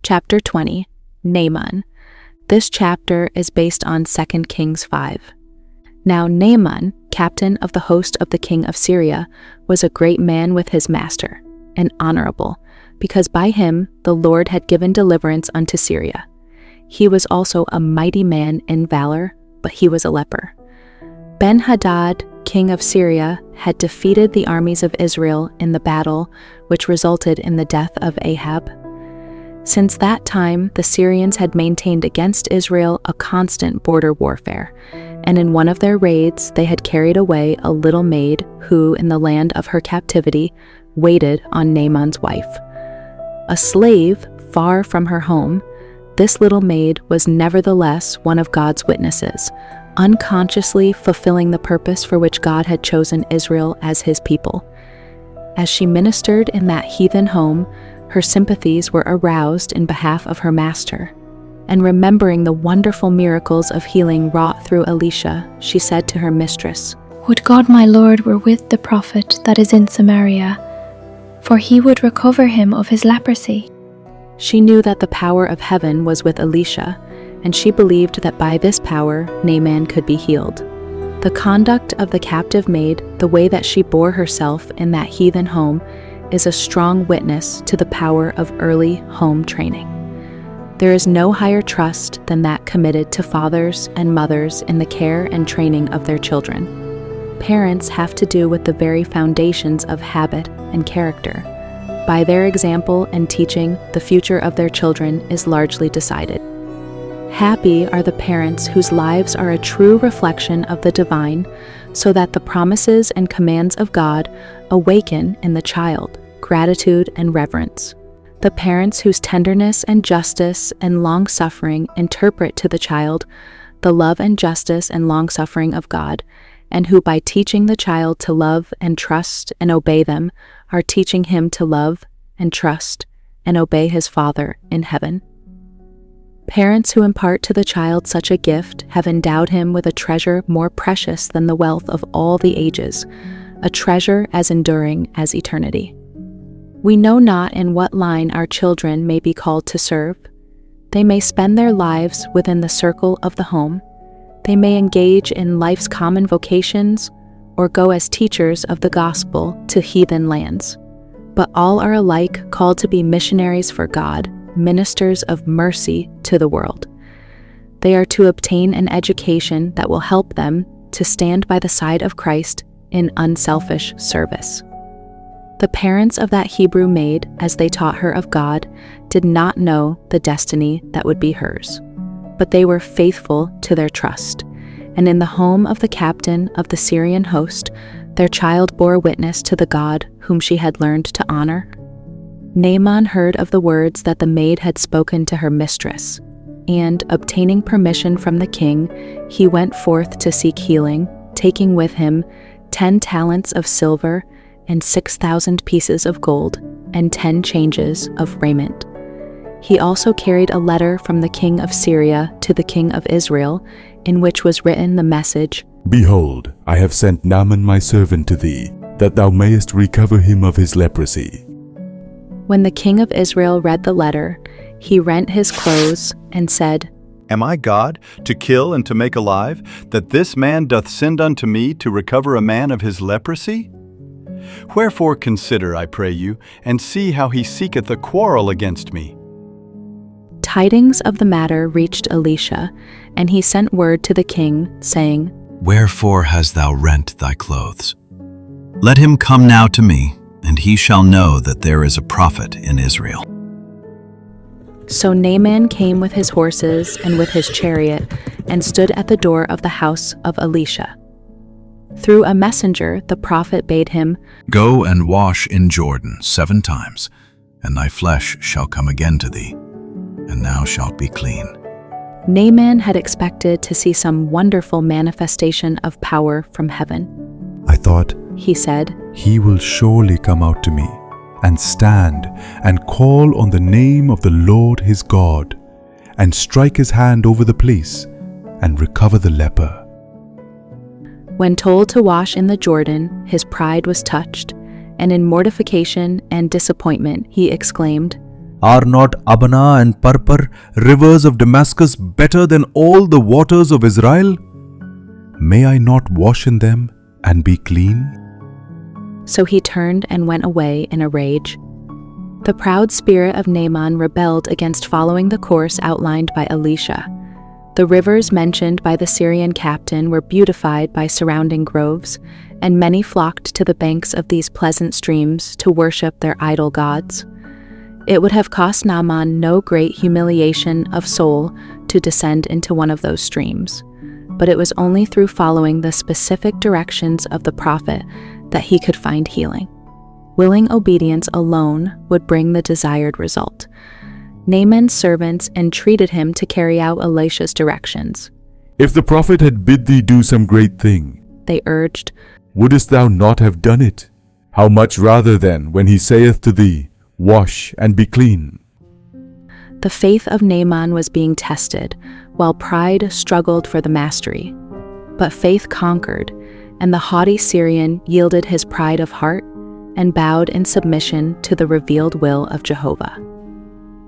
Chapter 20, Naaman. This chapter is based on 2 Kings 5. Now Naaman, captain of the host of the king of Syria, was a great man with his master, and honorable, because by him the Lord had given deliverance unto Syria. He was also a mighty man in valor, but he was a leper. Ben-Hadad, king of Syria, had defeated the armies of Israel in the battle which resulted in the death of Ahab. Since that time, the Syrians had maintained against Israel a constant border warfare, and in one of their raids they had carried away a little maid who, in the land of her captivity, waited on Naaman's wife. A slave far from her home, this little maid was nevertheless one of God's witnesses, unconsciously fulfilling the purpose for which God had chosen Israel as his people. As she ministered in that heathen home, her sympathies were aroused in behalf of her master, and remembering the wonderful miracles of healing wrought through Elisha, she said to her mistress, "Would God my Lord were with the prophet that is in Samaria, for he would recover him of his leprosy." She knew that the power of heaven was with Elisha, and she believed that by this power Naaman could be healed. The conduct of the captive maid, the way that she bore herself in that heathen home, is a strong witness to the power of early home training. There is no higher trust than that committed to fathers and mothers in the care and training of their children. Parents have to do with the very foundations of habit and character. By their example and teaching, the future of their children is largely decided. Happy are the parents whose lives are a true reflection of the divine, so that the promises and commands of God awaken in the child gratitude and reverence. The parents whose tenderness and justice and long-suffering interpret to the child the love and justice and long-suffering of God, and who by teaching the child to love and trust and obey them are teaching him to love and trust and obey his Father in heaven. Parents who impart to the child such a gift have endowed him with a treasure more precious than the wealth of all the ages, a treasure as enduring as eternity. We know not in what line our children may be called to serve. They may spend their lives within the circle of the home. They may engage in life's common vocations or go as teachers of the gospel to heathen lands. But all are alike called to be missionaries for God, ministers of mercy to the world. They are to obtain an education that will help them to stand by the side of Christ in unselfish service. The parents of that Hebrew maid, as they taught her of God, did not know the destiny that would be hers, but they were faithful to their trust, and in the home of the captain of the Syrian host, their child bore witness to the God whom she had learned to honor. Naaman heard of the words that the maid had spoken to her mistress, and, obtaining permission from the king, he went forth to seek healing, taking with him 10 talents of silver and 6,000 pieces of gold and 10 changes of raiment. He also carried a letter from the king of Syria to the king of Israel, in which was written the message, "Behold, I have sent Naaman my servant to thee, that thou mayest recover him of his leprosy." When the king of Israel read the letter, he rent his clothes and said, "Am I God, to kill and to make alive, that this man doth send unto me to recover a man of his leprosy? Wherefore consider, I pray you, and see how he seeketh a quarrel against me." Tidings of the matter reached Elisha, and he sent word to the king, saying, "Wherefore hast thou rent thy clothes? Let him come now to me, and he shall know that there is a prophet in Israel." So Naaman came with his horses and with his chariot, and stood at the door of the house of Elisha. Through a messenger the prophet bade him, "Go and wash in Jordan 7 times, and thy flesh shall come again to thee, and thou shalt be clean." Naaman had expected to see some wonderful manifestation of power from heaven. I thought, He said, "He will surely come out to me, and stand and call on the name of the Lord his God, and strike his hand over the place, and recover the leper." When told to wash in the Jordan, his pride was touched, and in mortification and disappointment he exclaimed, Are not Abana and Parpar, rivers of Damascus, better than all the waters of Israel? May I not wash in them and be clean?" So he turned and went away in a rage. The proud spirit of Naaman rebelled against following the course outlined by Elisha. The rivers mentioned by the Syrian captain were beautified by surrounding groves, and many flocked to the banks of these pleasant streams to worship their idol gods. It would have cost Naaman no great humiliation of soul to descend into one of those streams, but it was only through following the specific directions of the prophet that he could find healing. Willing obedience alone would bring the desired result. Naaman's servants entreated him to carry out Elisha's directions. "If the prophet had bid thee do some great thing," they urged, "wouldest thou not have done it? How much rather then, when he saith to thee, Wash and be clean?" The faith of Naaman was being tested, while pride struggled for the mastery. But faith conquered, and the haughty Syrian yielded his pride of heart and bowed in submission to the revealed will of Jehovah.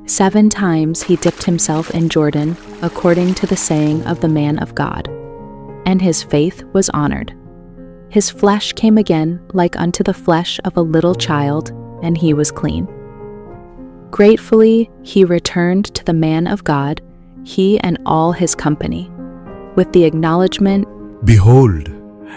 7 times he dipped himself in Jordan, according to the saying of the man of God, and his faith was honored. His flesh came again like unto the flesh of a little child, and he was clean. Gratefully he returned to the man of God, he and all his company, with the acknowledgment, "Behold,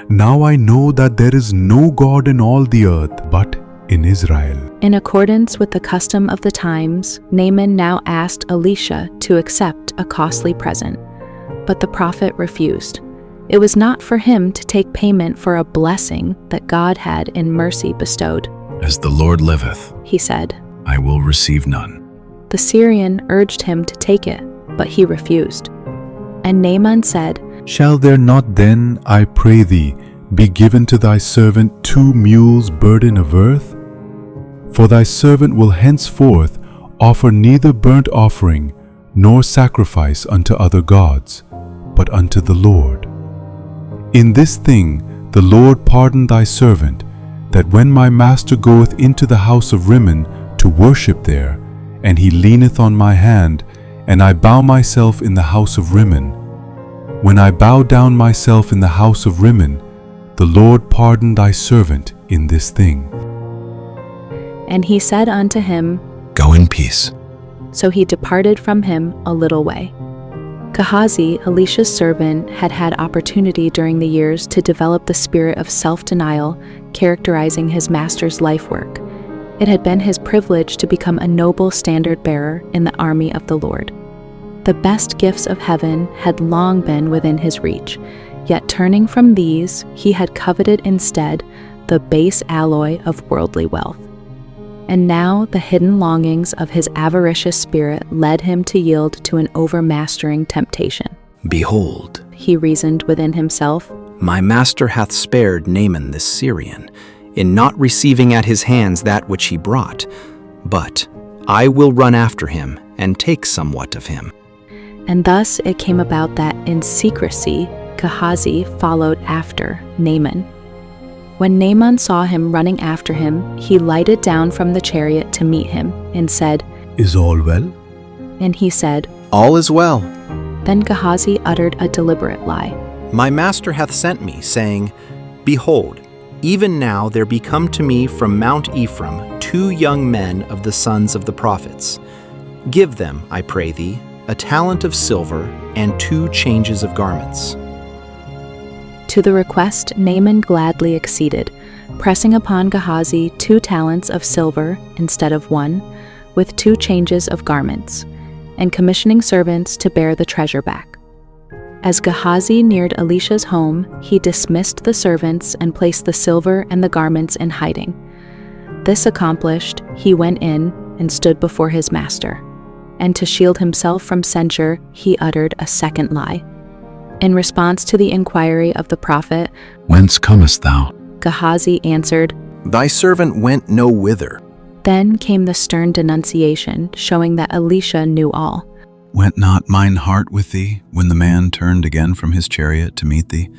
now I know that there is no God in all the earth but in Israel." In accordance with the custom of the times, Naaman now asked Elisha to accept a costly present, but the prophet refused. It was not for him to take payment for a blessing that God had in mercy bestowed. As the Lord liveth, He said. I will receive none. The Syrian urged him to take it, but he refused. And Naaman said, "Shall there not then, I pray thee, be given to thy servant 2 mules' burden of earth? For thy servant will henceforth offer neither burnt offering nor sacrifice unto other gods, but unto the Lord. In this thing the Lord pardon thy servant, that when my master goeth into the house of Rimmon to worship there, and he leaneth on my hand, and I bow myself in the house of Rimmon, when I bow down myself in the house of Rimmon, the Lord pardon thy servant in this thing." And he said unto him, Go in peace. So he departed from him a little way. Gehazi, Elisha's servant, had had opportunity during the years to develop the spirit of self-denial characterizing his master's life work. It had been his privilege to become a noble standard-bearer in the army of the Lord. The best gifts of heaven had long been within his reach, yet turning from these, he had coveted instead the base alloy of worldly wealth. And now the hidden longings of his avaricious spirit led him to yield to an overmastering temptation. Behold, He reasoned within himself, my master hath spared Naaman this Syrian, in not receiving at his hands that which he brought. But I will run after him, and take somewhat of him. and thus it came about that in secrecy Gehazi followed after Naaman. When Naaman saw him running after him, he lighted down from the chariot to meet him, and said, "Is all well?" And he said, All is well. Then Gehazi uttered a deliberate lie. My master hath sent me, saying, Behold, even now there be come to me from Mount Ephraim 2 young men of the sons of the prophets. Give them, I pray thee, a talent of silver and 2 changes of garments. To the request Naaman gladly acceded, pressing upon Gehazi 2 talents of silver instead of 1, with 2 changes of garments, and commissioning servants to bear the treasure back. As Gehazi neared Elisha's home, he dismissed the servants and placed the silver and the garments in hiding. This accomplished, he went in and stood before his master. And to shield himself from censure, he uttered a second lie. In response to the inquiry of the prophet, Whence comest thou? Gehazi answered. Thy servant went no whither. Then came the stern denunciation, showing that Elisha knew all. Went not mine heart with thee, when the man turned again from his chariot to meet thee?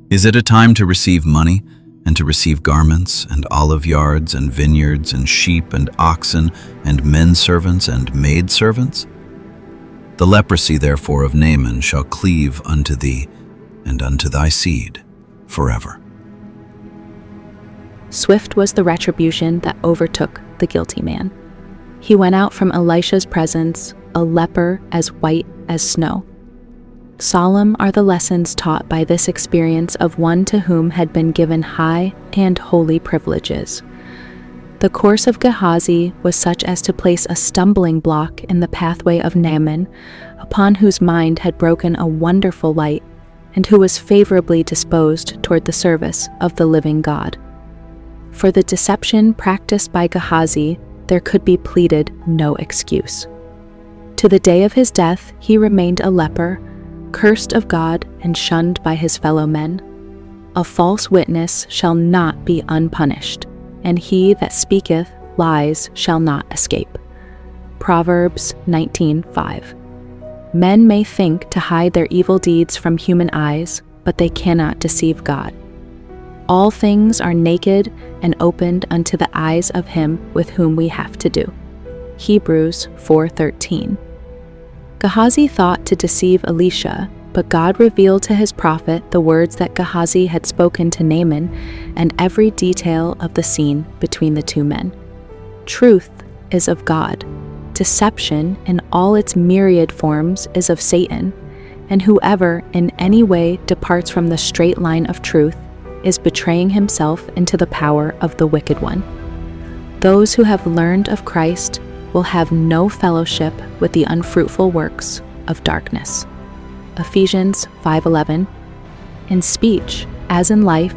Is it a time to receive money, and to receive garments, and olive yards, and vineyards, and sheep, and oxen, and men servants, and maid servants? The leprosy therefore of Naaman shall cleave unto thee, and unto thy seed forever." Swift was the retribution that overtook the guilty man. He went out from Elisha's presence, a leper as white as snow. Solemn are the lessons taught by this experience of one to whom had been given high and holy privileges. The course of Gehazi was such as to place a stumbling block in the pathway of Naaman, upon whose mind had broken a wonderful light, and who was favorably disposed toward the service of the living God. For the deception practiced by Gehazi, there could be pleaded no excuse. To the day of his death, he remained a leper, cursed of God and shunned by his fellow men. A false witness shall not be unpunished, and he that speaketh lies shall not escape. Proverbs 19:5. Men may think to hide their evil deeds from human eyes, but they cannot deceive God. All things are naked and opened unto the eyes of him with whom we have to do. Hebrews 4:13. Gehazi thought to deceive Elisha, but God revealed to his prophet the words that Gehazi had spoken to Naaman and every detail of the scene between the two men. Truth is of God. Deception in all its myriad forms is of Satan, and whoever in any way departs from the straight line of truth is betraying himself into the power of the wicked one. Those who have learned of Christ will have no fellowship with the unfruitful works of darkness. Ephesians 5:11. In speech, as in life,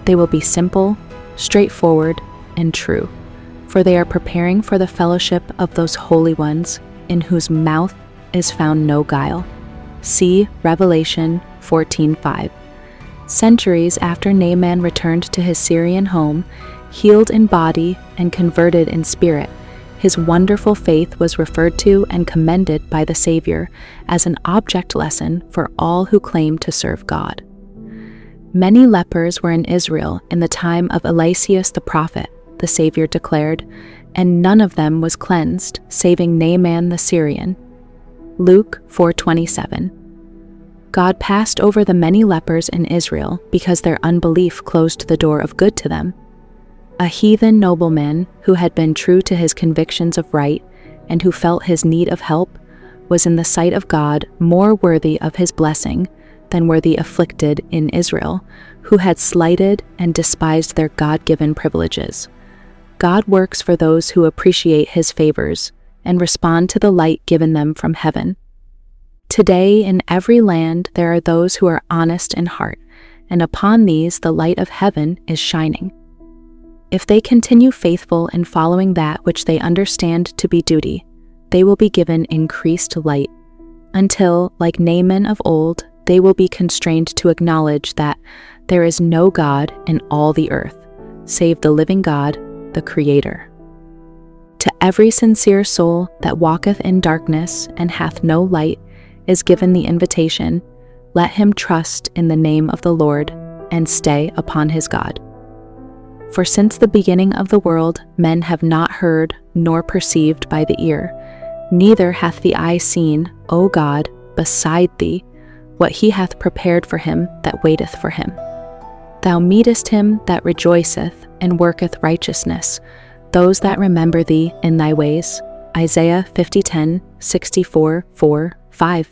they will be simple, straightforward, and true, for they are preparing for the fellowship of those holy ones in whose mouth is found no guile. See Revelation 14:5. Centuries after Naaman returned to his Syrian home, healed in body and converted in spirit, his wonderful faith was referred to and commended by the Savior as an object lesson for all who claim to serve God. Many lepers were in Israel in the time of Elisha the prophet, the Savior declared, and none of them was cleansed, saving Naaman the Syrian. Luke 4:27. God passed over the many lepers in Israel because their unbelief closed the door of good to them. A heathen nobleman who had been true to his convictions of right and who felt his need of help was in the sight of God more worthy of his blessing than were the afflicted in Israel, who had slighted and despised their God-given privileges. God works for those who appreciate his favors and respond to the light given them from heaven. Today, in every land, there are those who are honest in heart, and upon these the light of heaven is shining. If they continue faithful in following that which they understand to be duty, they will be given increased light, until, like Naaman of old, they will be constrained to acknowledge that there is no God in all the earth, save the living God, the Creator. To every sincere soul that walketh in darkness and hath no light, is given the invitation, let him trust in the name of the Lord and stay upon his God. For since the beginning of the world men have not heard nor perceived by the ear, neither hath the eye seen, O God, beside thee, what he hath prepared for him that waiteth for him. Thou meetest him that rejoiceth and worketh righteousness, those that remember thee in thy ways. Isaiah 50:10, 64:4, 5.